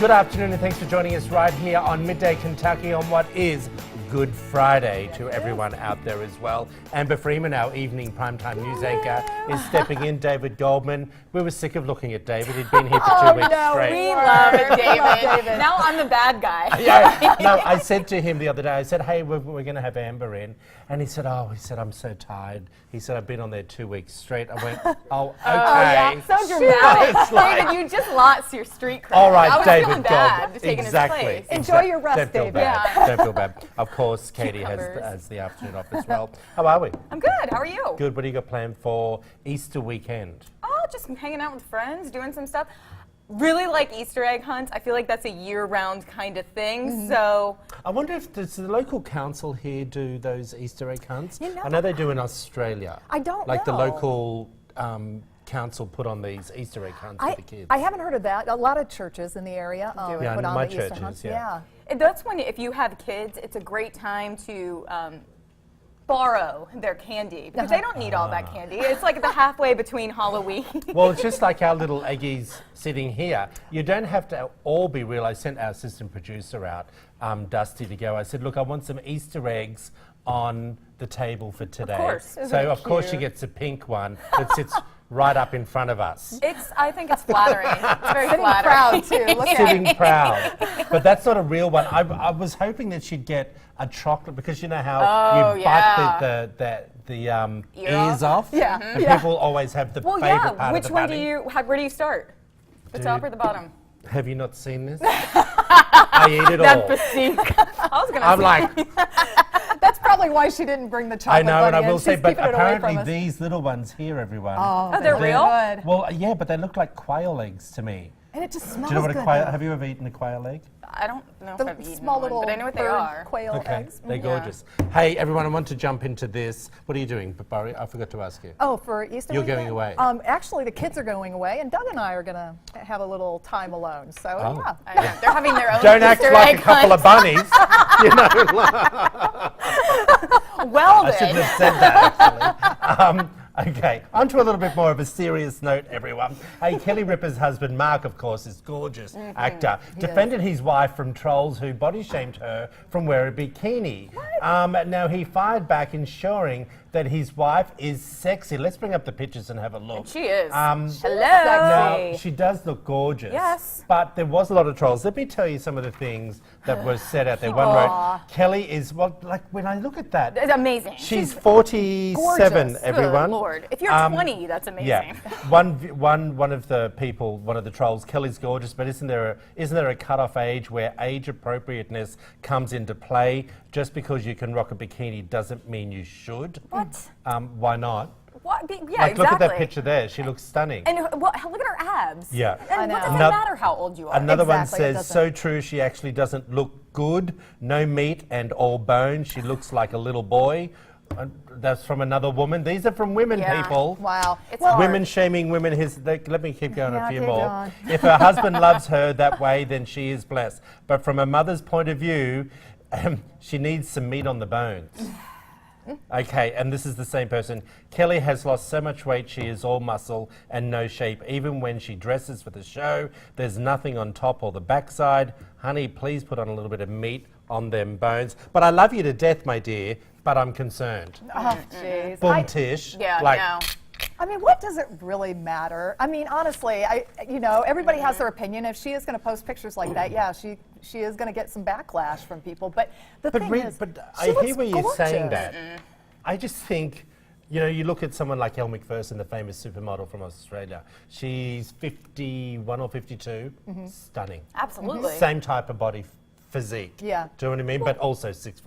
Good afternoon and thanks for joining us right here on Midday Kentucky on what is Good Friday to everyone out there as well. Amber Freeman, our evening primetime news anchor, is stepping in. David Goldman. We were sick of looking at David. He'd been here for 2 weeks straight. We love it, David. Now I'm the bad guy. Yeah. No, I said to him the other day, I said, hey, we're going to have Amber in. And he said, I'm so tired. He said, I've been on there 2 weeks straight. I went, oh, okay. Yeah. So dramatic. David, you just lost your street cred. All right, I was David feeling bad to taking exactly. his place. Enjoy your rest, Don't feel David. bad. Yeah. Don't feel bad. Of course, Katie has the afternoon off as well. How are we? I'm good. How are you? Good. What do you got planned for Easter weekend? Oh, just hanging out with friends, doing some stuff. Really like Easter egg hunts. I feel like that's a year-round kind of thing. So I wonder if does the local council here do those Easter egg hunts? You know, I know they do in Australia. I don't like know. the local council put on these Easter egg hunts for the kids. I haven't heard of that. A lot of churches in the area Yeah, put on my the Easter churches, hunts. yeah. that's when, if you have kids, it's a great time to borrow their candy because they don't need all that candy. It's like the halfway between Halloween. Well, it's just like our little eggies sitting here. You don't have to all be real. I sent our assistant producer out, Dusty, to go. I said, look, I want some Easter eggs on the table for today. Of course. So, of course, she gets a pink one that sits right up in front of us. I think it's flattering. It's very Sitting flattering. proud, too. Look at Sitting proud. But that's not a real one. I was hoping that she'd get a chocolate because you know how you bite the ears off? Yeah. And people always have the favorite part of the Which one bunny. where do you start? The top or the bottom? Have you not seen this? I eat it all. That physique. I was going to say. I'm like, That's probably why she didn't bring the I chocolate know, and I bunny in. will say, She's but keeping it away from apparently us. these little ones here, everyone. Oh, they're real? good. Well, yeah, but they look like quail eggs to me. And it just smells Do you know what good. a quail? though. Have you ever eaten a quail egg? I don't know if The I've eaten small one, little but I know what they bird are. quail Okay, eggs. they're Yeah. gorgeous. Hey, everyone, I want to jump into this. What are you doing, Barry? I forgot to ask you. Oh, for Easter You're weekend? going away. Actually, the kids are going away, and Doug and I are going to have a little time alone. So, Oh. yeah. I know. They're having their own Don't act Easter like egg a couple of hunt. bunnies. You know, Well I shouldn't then. have said that, actually. Okay, on to a little bit more of a serious note, everyone. Hey, Kelly Ripa's husband, Mark, of course, is gorgeous actor. Defended his wife from trolls who body shamed her from wearing a bikini. Now, he fired back, ensuring that his wife is sexy. Let's bring up the pictures and have a look. She is. Hello. Now, she does look gorgeous. Yes. But there was a lot of trolls. Let me tell you some of the things that were said out there. One wrote, Kelly is, well, like when I look at that, It's amazing. she's 47, gorgeous. everyone. Good Lord. If you're 20, that's amazing. Yeah. One of the people, one of the trolls, Kelly's gorgeous, but isn't there a cutoff age where age appropriateness comes into play? Just because you can rock a bikini doesn't mean you should. What? Why not? What? Yeah, Like, exactly. look at that picture there. She looks stunning. And look at her abs. Yeah. And what does it Ano- matter how old you are? Another one Exactly, it says, doesn't. so true, she actually doesn't look good. No meat and all bone. She looks like a little boy. That's from another woman. These are from women, Yeah. people. Wow. It's hard. Women shaming women. Let me keep going Yeah, a few keep more. going. If her husband loves her that way, then she is blessed. But from a mother's point of view, she needs some meat on the bones. Okay, and this is the same person. Kelly has lost so much weight, she is all muscle and no shape. Even when she dresses for the show, there's nothing on top or the backside. Honey, please put on a little bit of meat on them bones. But I love you to death, my dear, but I'm concerned. Oh, jeez. Boom, Tish. Yeah, like, no. I mean, what does it really matter? I mean, honestly, everybody has their opinion. If she is going to post pictures like that, yeah, she is going to get some backlash from people. But the thing is, I she hear looks where you're saying gorgeous. that. I just think, you look at someone like Elle McPherson, the famous supermodel from Australia. She's 51 or 52, stunning. Absolutely. Same type of body physique. Yeah. Do you know what I mean? But also 6'2".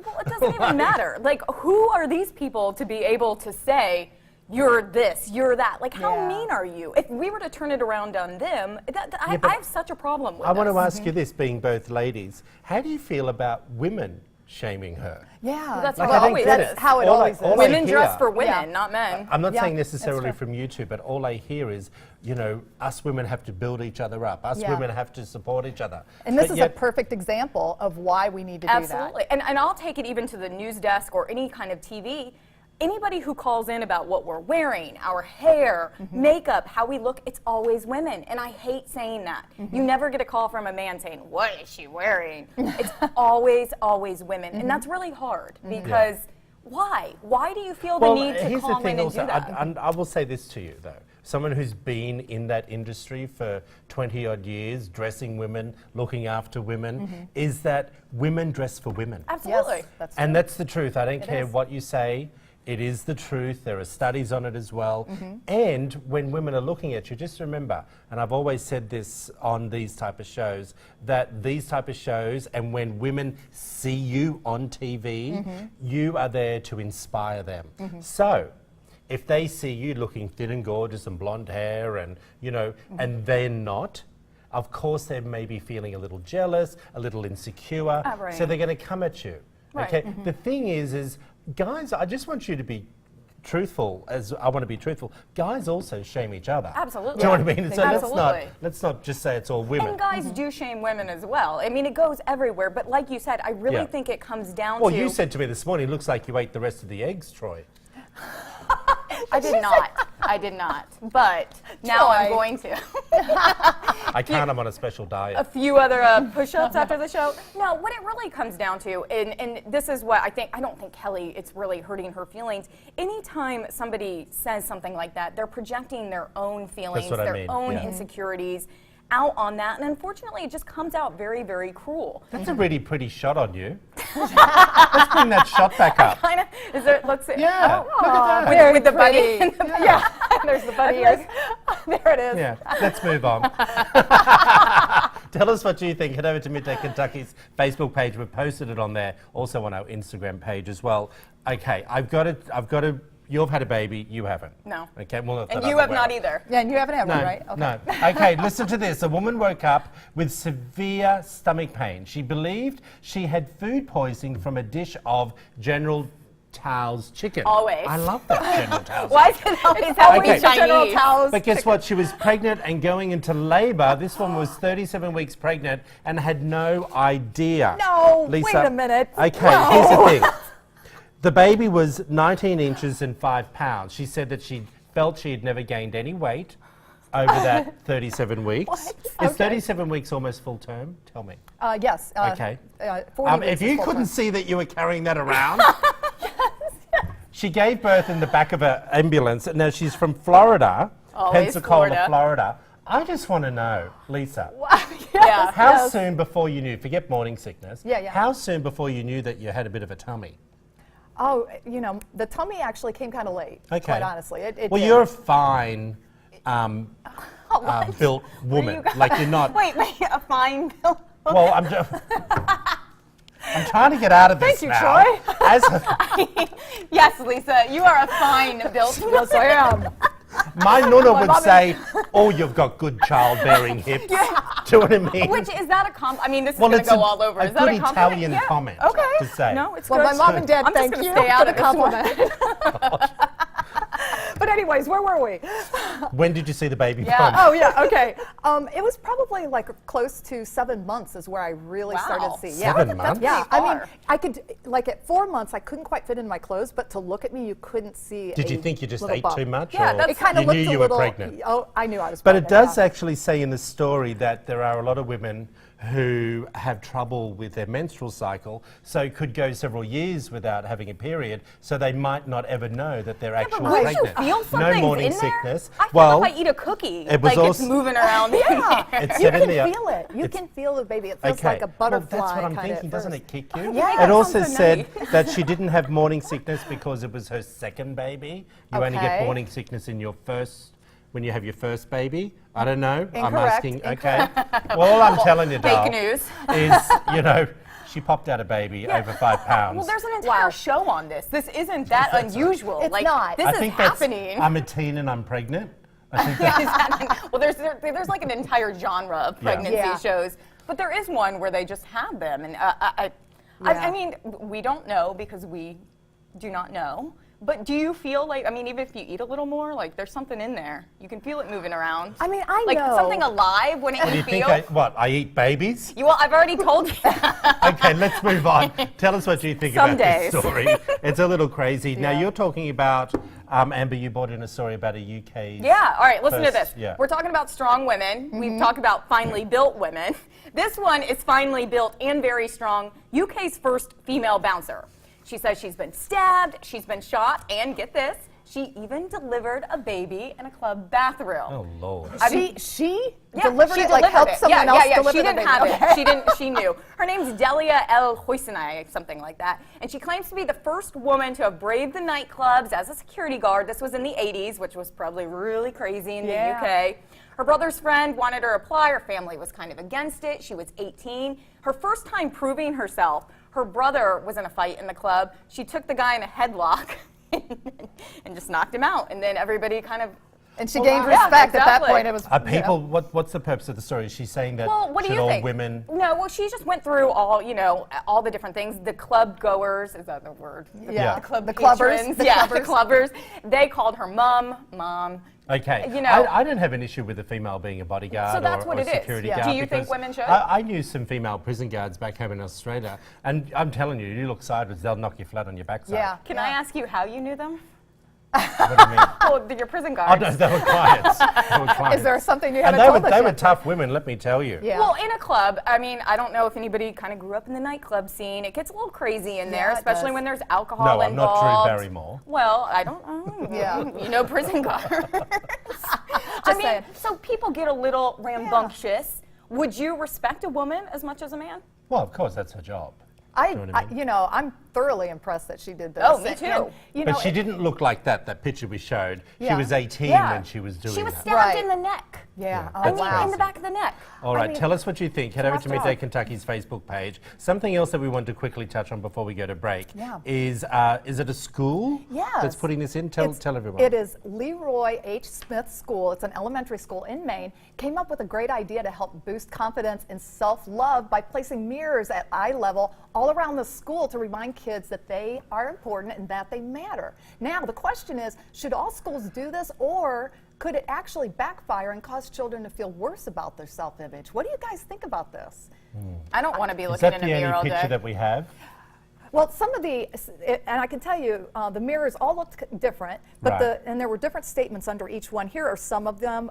Well, it doesn't even matter. Like, who are these people to be able to say, you're this, you're that? Like, how Yeah. mean are you? If we were to turn it around on them, I but have such a problem with I want to this. ask you this, being both ladies. How do you feel about women shaming her? Yeah, That's Like, what I don't always get is. it. how it All I- always is. all I Women hear- dress for women, Yeah. not men. I'm not Yeah, saying that's necessarily true. from YouTube, but all I hear is, us women have to build each other up. Us Yeah. women have to support each other. And this But is yet- a perfect example of why we need to do that. Absolutely. And I'll take it even to the news desk or any kind of TV. anybody who calls in about what we're wearing, our hair, makeup, how we look, it's always women. And I hate saying that. You never get a call from a man saying, what is she wearing? It's always, always women. And that's really hard because why? Why do you feel the need to call in and do that? I will say this to you, though. Someone who's been in that industry for 20-odd years, dressing women, looking after women, is that women dress for women. Absolutely. Yes, that's And true. that's the truth. I don't care what you say. It is the truth. There are studies on it as well. And when women are looking at you, just remember, and I've always said this on these type of shows, that these type of shows, and when women see you on TV, you are there to inspire them. So, if they see you looking thin and gorgeous and blonde hair and, you know, and they're not, of course they may be feeling a little jealous, a little insecure, Right. so they're going to come at you. Right. Okay. The thing is guys, I just want you to be truthful, as I want to be truthful. Guys also shame each other. Absolutely. Do you know what I mean? So Absolutely. let's not just say it's all women. And guys do shame women as well. I mean, it goes everywhere. But like you said, I really think it comes down Well, to... you said to me this morning, it looks like you ate the rest of the eggs, Troy. I did not. I did not. But now I'm going to. I can't, I'm on a special diet. A few other push-ups after the show. No, what it really comes down to, and this is what I don't think Kelly, it's really hurting her feelings. Anytime somebody says something like that, they're projecting their own feelings, what I their mean, own yeah. insecurities out on that, and unfortunately it just comes out very, very cruel. That's a really pretty shot on you. Let's bring that shot back up. Kind of, is there, let's see. Yeah, Oh, look at that. with the bunny. Pretty. Yeah, there's the bunny ears. There it is. Yeah, let's move on. Tell us what you think. Head over to Midday Kentucky's Facebook page. We've posted it on there. Also on our Instagram page as well. Okay, I've got to. You've had a baby. You haven't. No. Okay. Well, And you have not either. Yeah, and you haven't had one, right? Okay. No. Okay, listen to this. A woman woke up with severe stomach pain. She believed she had food poisoning from a dish of General Tao's chicken. Always. I love that General Tao's. Why is it always have to be Okay. General Chinese? Tao's But guess what? She was pregnant and going into labor. This one was 37 weeks pregnant and had no idea. No, Lisa, wait a minute. Okay, No. here's the thing. The baby was 19 inches and 5 pounds. She said that she felt she had never gained any weight over that 37 weeks. What? Is Okay. 37 weeks almost full term? Tell me. Yes. Okay. 40 weeks If is you full couldn't time. see that you were carrying that around. She gave birth in the back of an ambulance. Now, she's from Florida, Always Pensacola, Florida. Florida. I just want to know, Lisa, Yeah. how soon before you knew, forget morning sickness, Yeah. how soon before you knew that you had a bit of a tummy? Oh, you know, the tummy actually came kind of late, Okay. quite honestly. It Well, did. you're a fine built woman. you Like you're not. Wait, a fine bill? Well, I'm trying to get out of this Thank you, now. Troy. As Yes, Lisa, you are a fine built. Yes, I am. my nonna would mom say, "Oh, you've got good childbearing hips." Do you know what I mean? Which is that a compliment? I mean, this is Well, going it's to go a- all over. a Is that good a compliment? Italian Yeah. comment Okay. to say. No, it's Well, good. my mom and dad I'm just thank gonna you stay out for the of this one. compliment. But anyways, where were we? When did you see the baby Yeah. born? Oh yeah, okay. It was probably like close to 7 months is where I really Wow. started to see. 7 months? Yeah, pretty I mean, far. I could like at 4 months I couldn't quite fit in my clothes, but to look at me you couldn't see. Did you a think you just little ate bump. too much? Yeah, or that's- It kind of you looked knew a you little. were pregnant. Oh, I knew I was. But it pregnant, does yeah. actually say in the story that there are a lot of women who have trouble with their menstrual cycle, so could go several years without having a period, so they might not ever know that they're actually But wouldn't you pregnant. feel No something's morning in there? sickness. I feel Well, if I eat a cookie, it was like also- it's moving around in Yeah, there. It's you said in can the- feel it. You it's- can feel the baby. It feels okay. like a butterfly. Well, that's what I'm kinda thinking. at Doesn't first. it kick you? Yeah. It also sounds so said nice. that she didn't have morning sickness because it was her second baby. You only get Okay. morning sickness in your first, when you have your first baby. I don't know. I'm Incorrect. asking. Okay. Well, all I'm telling you, doll, Fake news. is, you know, she popped out a baby over 5 pounds. Well, there's an entire show on this. This isn't that unusual. It's like, not. This I is think happening. I'm a teen and I'm pregnant. I think that, Well, there's like an entire genre of pregnancy Yeah. shows, but there is one where they just have them, and I Yeah. mean, we don't know because we do not know. But do you feel like, I mean, even if you eat a little more, like there's something in there. You can feel it moving around. I mean, I like know. something alive when it Do you think I eat babies? Well, I've already told you. Okay, let's move on. Tell us what you think Some about days. this story. It's a little crazy. Now, Yeah. you're talking about, Amber, you brought in a story about a UK. Yeah, all right, listen to First, this. yeah. We're talking about strong women. We've talked about finely built women. This one is finely built and very strong. UK's first female bouncer. She says she's been stabbed, she's been shot, and get this, she even delivered a baby in a club bathroom. Oh, Lord. She Yeah, delivered she it, like delivered helped it. someone yeah, else yeah, deliver she the didn't baby. have Okay. it. She knew. Her name's Delia El Hoisinai, something like that. And she claims to be the first woman to have braved the nightclubs as a security guard. This was in the 80s, which was probably really crazy in the UK. Her brother's friend wanted her to apply. Her family was kind of against it. She was 18. Her first time proving herself, her brother was in a fight in the club. She took the guy in a headlock and just knocked him out. And then everybody kind of... And she gained Yeah, respect at that exactly. point. It was Are people, what's the purpose of the story? Is she saying that Well, what do should you all think? women... No, well, she just went through all, all the different things. The club goers, is that the word? Yeah. The club The clubbers, patrons. the Yeah, clubbers. the clubbers. They called her mom. Okay. You know- I don't have an issue with a female being a bodyguard So that's or what a it is. security Yeah. guard. Do you think because women should? I knew some female prison guards back home in Australia, and I'm telling you, you look sideways, they'll knock you flat on your backside. Yeah. Can I ask you how you knew them? What do you mean? Well, your prison Oh, guards. no, they were clients. They were clients. Is there something you And haven't told us they were yet? tough women, let me tell you. Yeah. Well, in a club, I mean, I don't know if anybody kind of grew up in the nightclub scene. It gets a little crazy in there, Yeah, it especially does. when there's alcohol No, I'm not involved. Drew Barrymore. Well, I don't know. Yeah. You know, prison guards. I mean, saying. so people get a little rambunctious. Would you respect a woman as much as a man? Well, of course, that's her job. I, You know what I mean? I'm thoroughly impressed that she did this. Oh, me And- too. and, you know, But she didn't look like that picture we showed. She Yeah. was 18 Yeah. when she was doing She was that. stabbed Right. in the neck. Yeah. Oh, I mean, wow. in the back of the neck. All right, mean, tell us what you think. Head over to rough Midday job. Kentucky's Facebook page. Something else that we want to quickly touch on before we go to break Yeah. is it a school that's Yes. putting this in? Tell everyone. It is Leroy H. Smith School. It's an elementary school in Maine. Came up with a great idea to help boost confidence and self-love by placing mirrors at eye level all around the school to remind kids that they are important and that they matter. Now, the question is, should all schools do this, or could it actually backfire and cause children to feel worse about their self-image? What do you guys think about this? I don't want to be Is looking that in a the mirror all only picture day. that we have? Well, some of the, and I can tell you, the mirrors all looked different, but Right. and there were different statements under each one. Here are some of them.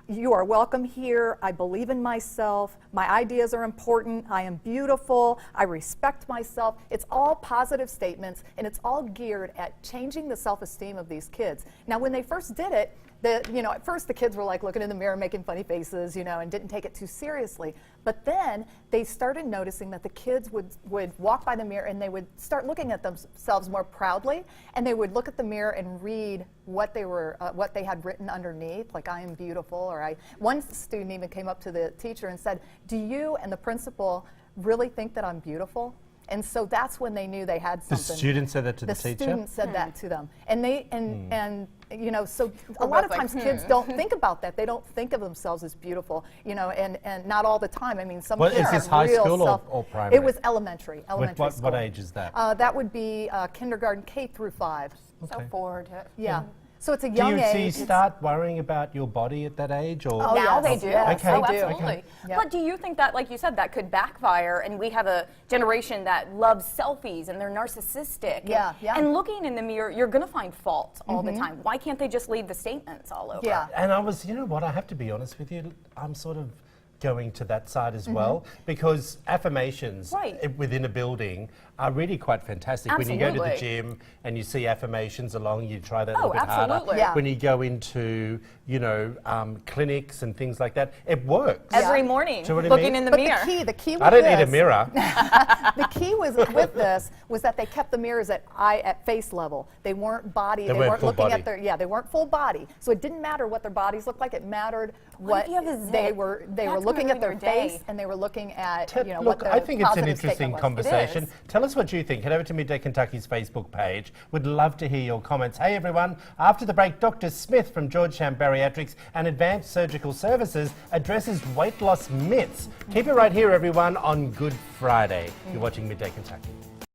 You are welcome here. I believe in myself. My ideas are important. I am beautiful. I respect myself. It's all positive statements, and it's all geared at changing the self-esteem of these kids. Now, when they first did it, at first the kids were like looking in the mirror, making funny faces, and didn't take it too seriously. But then they started noticing that the kids would walk by the mirror and they would start looking at themselves more proudly, and they would look at the mirror and read what they had written underneath, like "I am beautiful," or One student even came up to the teacher and said, "Do you and the principal really think that I'm beautiful?" And so that's when they knew they had The something. student said that to the The teacher? student said that to them, and so a We're lot of both like, times kids don't think about that. They don't think of themselves as beautiful, and not all the time. I mean, some Well, kids is this are high real school or primary? It was elementary What school. age is that? That would be kindergarten K through 5. So Okay. forward to Yeah. So it's a Do young you age. start worrying about your body at that age? Or Oh, now yes. they do. Yes, Okay. Oh, they do. absolutely. Okay. Yep. But do you think that, like you said, that could backfire, and we have a generation that loves selfies and they're narcissistic? Yeah, yeah. And looking in the mirror, you're going to find fault all the time. Why can't they just leave the statements all over? Yeah. And I was, you know what, I have to be honest with you, I'm sort of going to that side as well, because affirmations Right. within a building are really quite fantastic. When you go to the Absolutely. gym and you see affirmations along, you try that a Oh, little bit harder. absolutely. Yeah. When you go into, clinics and things like that, it works. Every Yeah. morning, Do you know what I looking mean? in the But mirror. the key with I don't this, need a mirror. The key was with this was that they kept the mirrors at face level. They weren't body. They weren't full looking body. at they weren't full body. So it didn't matter what their bodies looked like. It mattered what if you have a they zit? were. They were That's looking gonna at their ruin your day. face, and they were looking at Ted, what look, their I think it's an positive interesting statement was. conversation. It is. Tell us what you think. Head over to Midday Kentucky's Facebook page. We'd love to hear your comments. Hey everyone, after the break, Dr. Smith from Georgetown Bariatrics and Advanced Surgical Services addresses weight loss myths. Keep it right here, everyone, on Good Friday. You're watching Midday Kentucky.